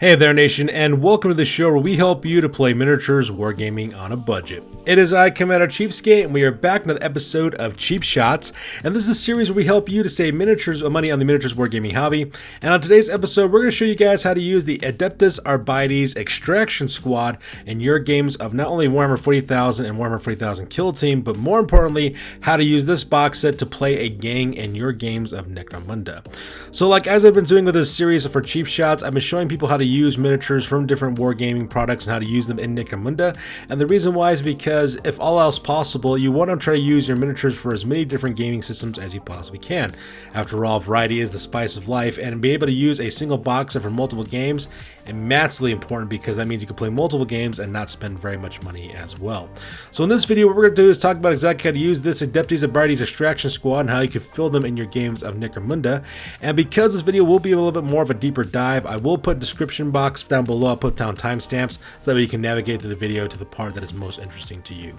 Hey there, Nation, and welcome to the show where we help you to play miniatures wargaming on a budget. It is I, Commander Cheapskate, and we are back with another episode of Cheap Shots, and this is a series where we help you to save money on the miniatures wargaming hobby. And on today's episode, we're going to show you guys how to use the Adeptus Arbites Exaction Squad in your games of not only Warhammer 40,000 and Warhammer 40,000 Kill Team, but more importantly, how to use this box set to play a gang in your games of Necromunda. So as I've been doing with this series for Cheap Shots, I've been showing people how to use miniatures from different wargaming products and how to use them in Necromunda. And the reason why is because if all else possible, you want to try to use your miniatures for as many different gaming systems as you possibly can. After all, variety is the spice of life, and be able to use a single box set for multiple games is massively important because that means you can play multiple games and not spend very much money as well. So in this video, what we're going to do is talk about exactly how to use this Adeptus Arbites Exaction Squad and how you can fill them in your games of Necromunda. And because this video will be a little bit more of a deeper dive, I will put description box down below. I'll put down timestamps so that way you can navigate through the video to the part that is most interesting to you.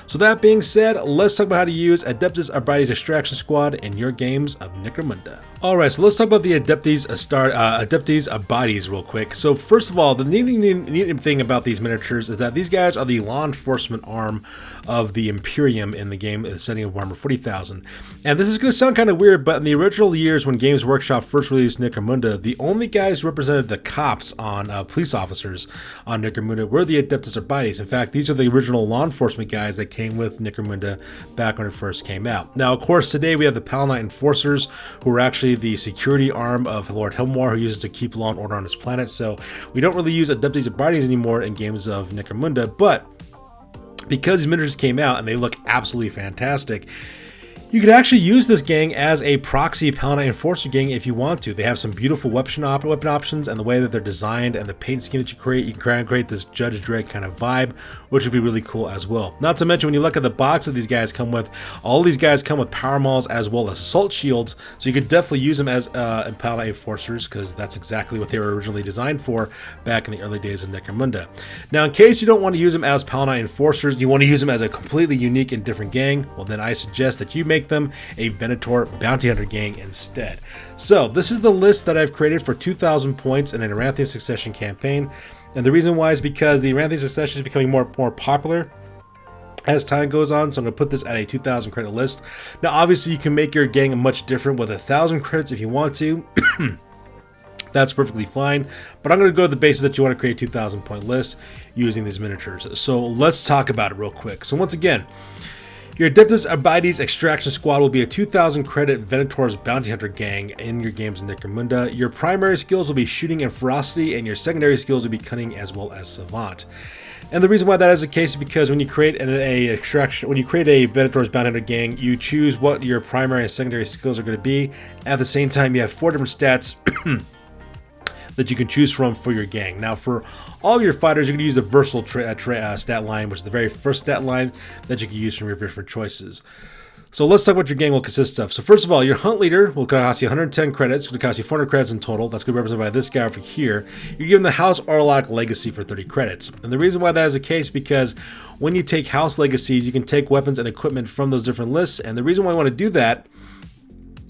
So that being said, let's talk about how to use Adeptus Arbites Exaction Squad in your games of Necromunda. Alright, so let's talk about the Adeptus Arbites real quick. So first of all, the neat thing about these miniatures is that these guys are the law enforcement arm of the Imperium in the game, in the setting of Warhammer 40,000. And this is going to sound kind of weird, but in the original years when Games Workshop first released Necromunda, the only guys who represented the cops on police officers on Necromunda were the Adeptus Arbites. In fact, these are the original law enforcement guys that came with Necromunda back when it first came out. Now, of course, today we have the Paladin Enforcers, who are actually the security arm of Lord Hilmar, who uses to keep law and order on his planet. So we don't really use Adeptus Arbites anymore in games of Necromunda, but because these miniatures came out and they look absolutely fantastic, you could actually use this gang as a proxy Paladin Enforcer gang if you want to. They have some beautiful weapon options, and the way that they're designed and the paint scheme that you can create this Judge Dredd kind of vibe, which would be really cool as well. Not to mention, when you look at the box that these guys come with, all these guys come with power mauls as well as assault shields, so you could definitely use them as Paladin Enforcers, because that's exactly what they were originally designed for back in the early days of Necromunda. Now, in case you don't want to use them as Paladin Enforcers, you want to use them as a completely unique and different gang, well then I suggest that you make them a Venator Bounty Hunter gang instead. So this is the list that I've created for 2,000 points in an Eranthian Succession campaign, and the reason why is because the Eranthian Succession is becoming more popular as time goes on, so I'm going to put this at a 2,000 credit list. Now obviously you can make your gang much different with 1,000 credits if you want to. That's perfectly fine, but I'm going to go to the basis that you want to create a 2,000 point list using these miniatures. So let's talk about it real quick. So once again, your Adeptus Arbites Exaction Squad will be a 2,000 credit Venator's Bounty Hunter gang in your games in Necromunda. Your primary skills will be shooting and ferocity, and your secondary skills will be cunning as well as savant. And the reason why that is the case is because when you create a Venator's Bounty Hunter gang, you choose what your primary and secondary skills are going to be. At the same time, you have 4 different stats that you can choose from for your gang. Now, for all of your fighters, you can use the versatile stat line, which is the very first stat line that you can use from your different choices. So let's talk about what your gang will consist of. So first of all, your hunt leader will cost you 110 credits. It's going to cost you 400 credits in total. That's going to be represented by this guy over here. You're given the House Orlok Legacy for 30 credits. And the reason why that is the case is because when you take House Legacies, you can take weapons and equipment from those different lists. And the reason why I want to do that,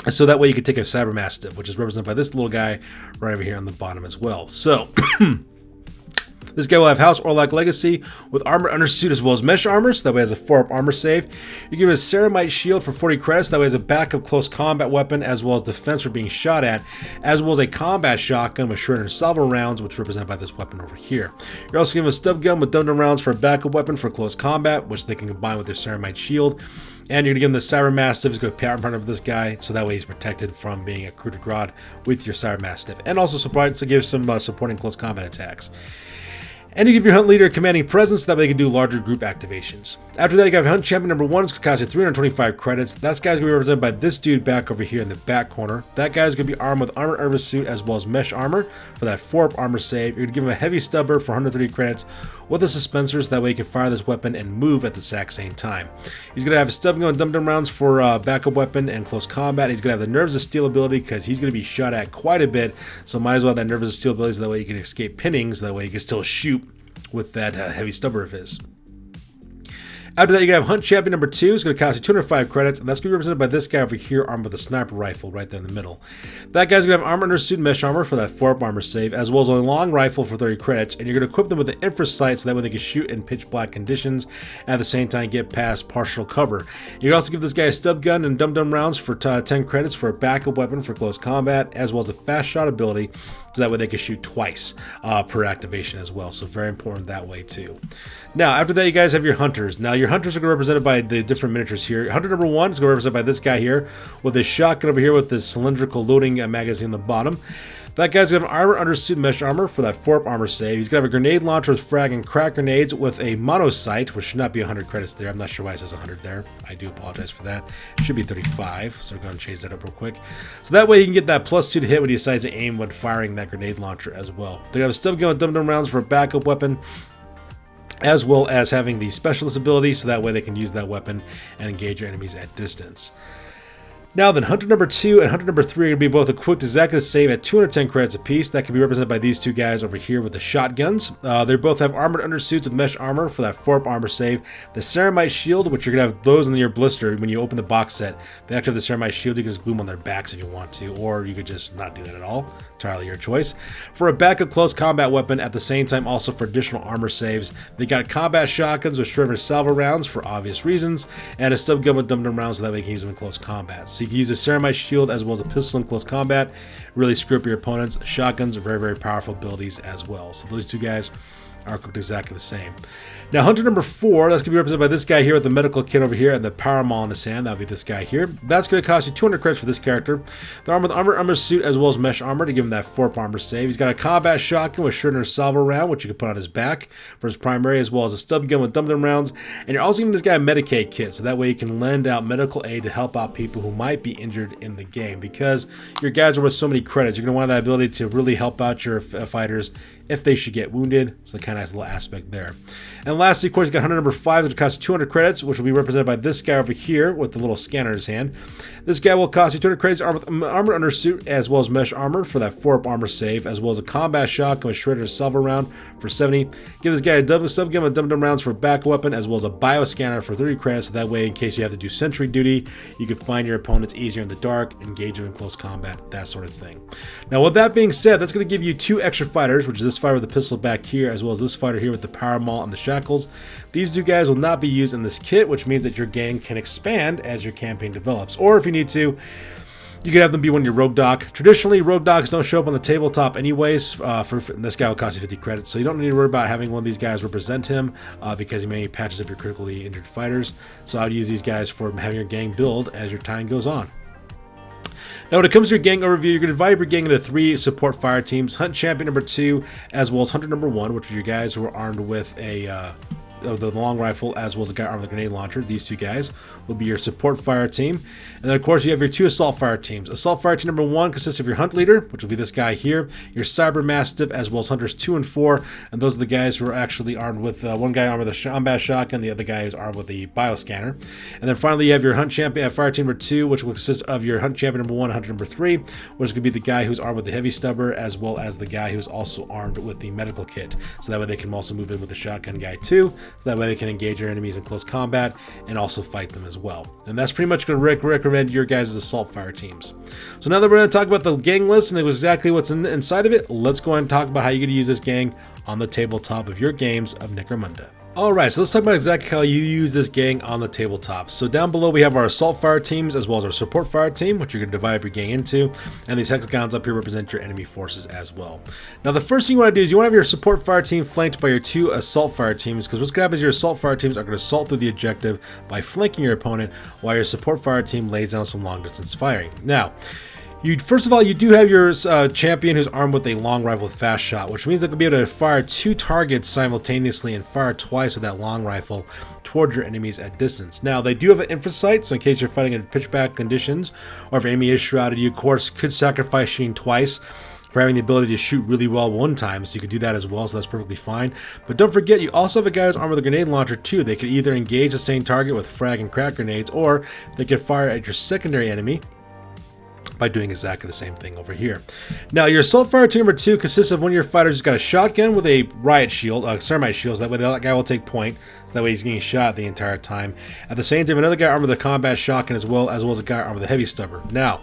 so that way you can take a Cyber Mastiff, which is represented by this little guy right over here on the bottom as well. So this guy will have House Orlok Legacy with armor undersuit as well as mesh armor, so that way it has a 4-up armor save. You give a Ceramite shield for 40 credits, that way it has a backup close combat weapon as well as defense for being shot at, as well as a combat shotgun with short and salvo rounds, which is represented by this weapon over here. You're also given a stub gun with dum-dum rounds for a backup weapon for close combat, which they can combine with their Ceramite shield. And you're going to give him the Cyber Mastiff, who's going to pattern partner with this guy, so that way he's protected from being a coup de grace with your Cyber Mastiff. And also to give some supporting close combat attacks. And you give your hunt leader a commanding presence, so that way they can do larger group activations. After that, you got Hunt Champion number 1. It's going to cost you 325 credits. That guy's going to be represented by this dude back over here in the back corner. That guy's going to be armed with armor suit as well as mesh armor for that 4-up armor save. You're going to give him a heavy stubber for 130 credits with a suspensor, so that way he can fire this weapon and move at the exact same time. He's going to have a stub gun and dum-dum rounds for backup weapon and close combat. He's going to have the Nerves of Steel ability because he's going to be shot at quite a bit, so might as well have that Nerves of Steel ability so that way he can escape pinning, so that way he can still shoot with that heavy stubber of his. After that, you're going to have Hunt Champion number 2. It's going to cost you 205 credits, and that's going to be represented by this guy over here, armed with a sniper rifle right there in the middle. That guy's going to have armor under suit mesh armor for that 4-up armor save, as well as a long rifle for 30 credits, and you're going to equip them with an infra sight so that way they can shoot in pitch black conditions, and at the same time get past partial cover. You can also give this guy a stub gun and dum-dum rounds for 10 credits for a backup weapon for close combat, as well as a fast shot ability, so that way they can shoot twice per activation as well. So very important that way too. Now, after that, you guys have your hunters. Now, your hunters are going to be represented by the different miniatures here. Hunter number 1 is going to be represented by this guy here with this shotgun over here with this cylindrical loading magazine on the bottom. That guy's going to have armor under suit mesh armor for that 4-up armor save. He's going to have a grenade launcher with frag and crack grenades with a mono sight, which should not be 100 credits there. I'm not sure why it says 100 there. I do apologize for that. It should be 35, so we're going to change that up real quick. So that way you can get that +2 to hit when he decides to aim when firing that grenade launcher as well. They have a stub gun with dum-dum rounds for a backup weapon, as well as having the specialist ability, so that way they can use that weapon and engage your enemies at distance. Now then, Hunter number 2 and Hunter number 3 are going to be both equipped exactly the same at 210 credits apiece. That can be represented by these two guys over here with the shotguns. They both have armored undersuits with mesh armor for that 4-up armor save. The Ceramite shield, which you're going to have those in your blister when you open the box set. They actually have the Ceramite shield. You can just glue them on their backs if you want to, or you could just not do that at all. Entirely your choice. For a backup close combat weapon, at the same time also for additional armor saves. They got combat shotguns with shriver salvo rounds for obvious reasons, and a stub gun with dum-dum rounds so that way you can use them in close combat. So you can use a Ceramite shield as well as a pistol in close combat. Really screw up your opponents. Shotguns are very, very powerful abilities as well. So those two guys are equipped exactly the same. Now, Hunter number 4, that's going to be represented by this guy here with the medical kit over here and the power maul in his hand. That'll be this guy here. That's going to cost you 200 credits for this character. The armor with armor suit as well as mesh armor to give him that 4-up armor save. He's got a combat shotgun with shredder salvo round, which you can put on his back for his primary, as well as a stub gun with dum-dum rounds. And you're also giving this guy a Medicaid kit, so that way you can lend out medical aid to help out people who might be injured in the game. Because your guys are worth so many credits, you're going to want that ability to really help out your fighters if they should get wounded. So it kind of has a little aspect there. And lastly, of course, you got Hunter number 5, which costs 200 credits, which will be represented by this guy over here with the little scanner in his hand. This guy will cost you 200 credits, armor under suit, as well as mesh armor for that 4-up armor save, as well as a combat shotgun with shredder salvo round for 70. Give this guy a stub gun with dum-dum rounds for a back weapon, as well as a bioscanner for 30 credits, so that way in case you have to do sentry duty, you can find your opponents easier in the dark, engage them in close combat, that sort of thing. Now, with that being said, that's going to give you 2 extra fighters, which is this fighter with the pistol back here, as well as this fighter here with the power maul and the shackles. These two guys will not be used in this kit, which means that your gang can expand as your campaign develops. Or if you need to, you can have them be one of your rogue doc. Traditionally, rogue docs don't show up on the tabletop anyways. This guy will cost you 50 credits, so you don't need to worry about having one of these guys represent him because he may patches up your critically injured fighters. So I would use these guys for having your gang build as your time goes on. Now, when it comes to your gang overview, you're going to divide your gang into 3 support fire teams. Hunt Champion number 2, as well as Hunter number 1, which are your guys who are armed with the long rifle, as well as the guy armed with a grenade launcher. These 2 guys will be your support fire team. And then, of course, you have your 2 assault fire teams. Assault fire team number 1 consists of your hunt leader, which will be this guy here, your cyber mastiff, as well as hunters 2 and 4. And those are the guys who are actually armed with one guy armed with a combat shotgun, the other guy is armed with a bioscanner. And then finally, you have your hunt champion fire team number 2, which will consist of your hunt champion number 1 and hunter number 3, which could be the guy who's armed with the heavy stubber, as well as the guy who's also armed with the medical kit. So that way they can also move in with the shotgun guy too. So that way they can engage your enemies in close combat and also fight them as well. And that's pretty much going to recommend your guys' assault fire teams. So now that we're going to talk about the gang list and exactly what's inside of it, let's go ahead and talk about how you're going to use this gang on the tabletop of your games of Necromunda. Alright, so let's talk about exactly how you use this gang on the tabletop. So down below we have our assault fire teams as well as our support fire team, which you're going to divide your gang into, and these hexagons up here represent your enemy forces as well. Now the first thing you want to do is you want to have your support fire team flanked by your 2 assault fire teams, because what's going to happen is your assault fire teams are going to assault through the objective by flanking your opponent, while your support fire team lays down some long distance firing. Now, first of all, you do have your champion who's armed with a long rifle with fast shot, which means they'll be able to fire 2 targets simultaneously and fire twice with that long rifle towards your enemies at distance. Now, they do have an infra sight, so in case you're fighting in pitch black conditions, or if your enemy is shrouded, you of course could sacrifice shooting twice for having the ability to shoot really well one time, so you could do that as well, so that's perfectly fine. But don't forget, you also have a guy who's armed with a grenade launcher too. They could either engage the same target with frag and crack grenades, or they could fire at your secondary enemy by doing exactly the same thing over here. Now, your assault fire team number 2 consists of one of your fighters who's got a shotgun with a riot shield, Ceramite shields. That way that guy will take point, so that way he's getting shot the entire time. At the same time, another guy armed with a combat shotgun as well as a guy armed with a heavy stubber. Now,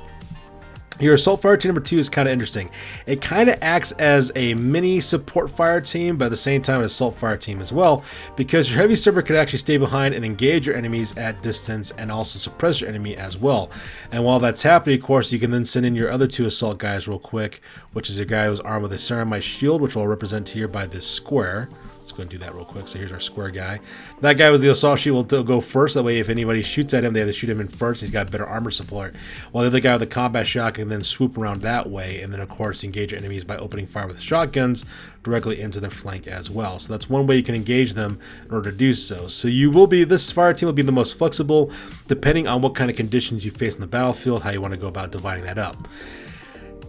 your assault fire team number 2 is kind of interesting. It kind of acts as a mini support fire team, but at the same time an assault fire team as well, because your heavy stubber could actually stay behind and engage your enemies at distance and also suppress your enemy as well. And while that's happening, of course, you can then send in your other 2 assault guys real quick, which is your guy who's armed with a Ceramite shield, which I'll represent here by this square. Let's go and do that real quick. So here's our square guy. That guy with the assault shield will go first. That way, if anybody shoots at him, they have to shoot him in first. He's got better armor support. While the other guy with the combat shotgun can then swoop around that way. And then, of course, engage your enemies by opening fire with shotguns directly into their flank as well. So that's one way you can engage them in order to do so. So this fire team will be the most flexible depending on what kind of conditions you face in the battlefield, how you want to go about dividing that up.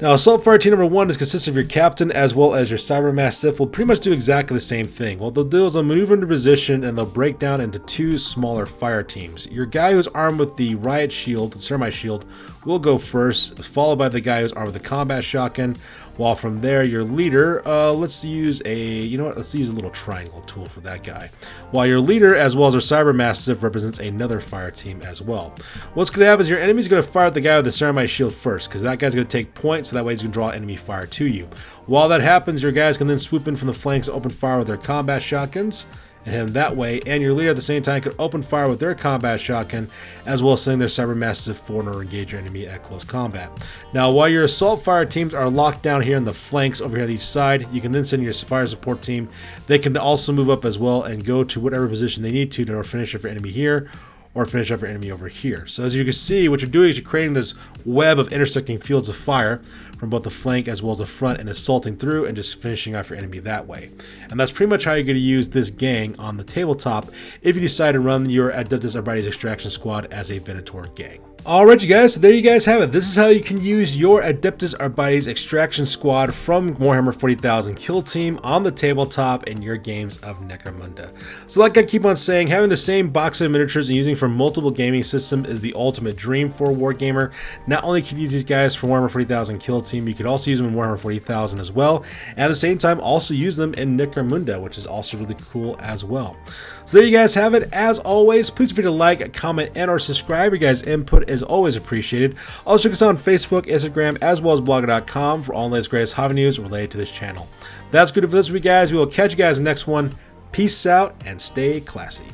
Now, assault fire team number 1 consists of your captain as well as your cyber mastiff. Will pretty much do exactly the same thing. What they'll do is they'll maneuver into position and they'll break down into 2 smaller fire teams. Your guy who's armed with the riot shield, the Ceramite shield, will go first, followed by the guy who's armed with the combat shotgun. While from there, your leader, let's use a little triangle tool for that guy. While your leader, as well as our cyber mastiff, represents another fire team as well. What's going to happen is your enemy's going to fire at the guy with the Ceramite shield first, because that guy's going to take points, so that way he's going to draw enemy fire to you. While that happens, your guys can then swoop in from the flanks and open fire with their combat shotguns, and hit him that way, and your leader at the same time can open fire with their combat shotgun, as well as sending their cyber mastiff forward or engage your enemy at close combat. Now, while your assault fire teams are locked down here in the flanks over here on each side, you can then send your fire support team. They can also move up as well and go to whatever position they need to finish off your enemy here, or finish off your enemy over here. So as you can see, what you're doing is you're creating this web of intersecting fields of fire from both the flank as well as the front, and assaulting through and just finishing off your enemy that way. And that's pretty much how you're going to use this gang on the tabletop if you decide to run your Adeptus Arbites Exaction Squad as a Venator gang. Alright you guys, so there you guys have it. This is how you can use your Adeptus Arbites Exaction Squad from Warhammer 40,000 Kill Team on the tabletop in your games of Necromunda. So like I keep on saying, having the same box of miniatures and using from multiple gaming systems is the ultimate dream for a wargamer. Not only can you use these guys for Warhammer 40,000 Kill Team, you could also use them in Warhammer 40,000 as well. And at the same time, also use them in Necromunda, which is also really cool as well. So there you guys have it. As always, please feel free to like, comment, and or subscribe. Your guys' input is always appreciated. Also check us out on Facebook, Instagram, as well as blogger.com for all the latest greatest hobby news related to this channel. That's good for this week, guys. We will catch you guys in the next one. Peace out and stay classy.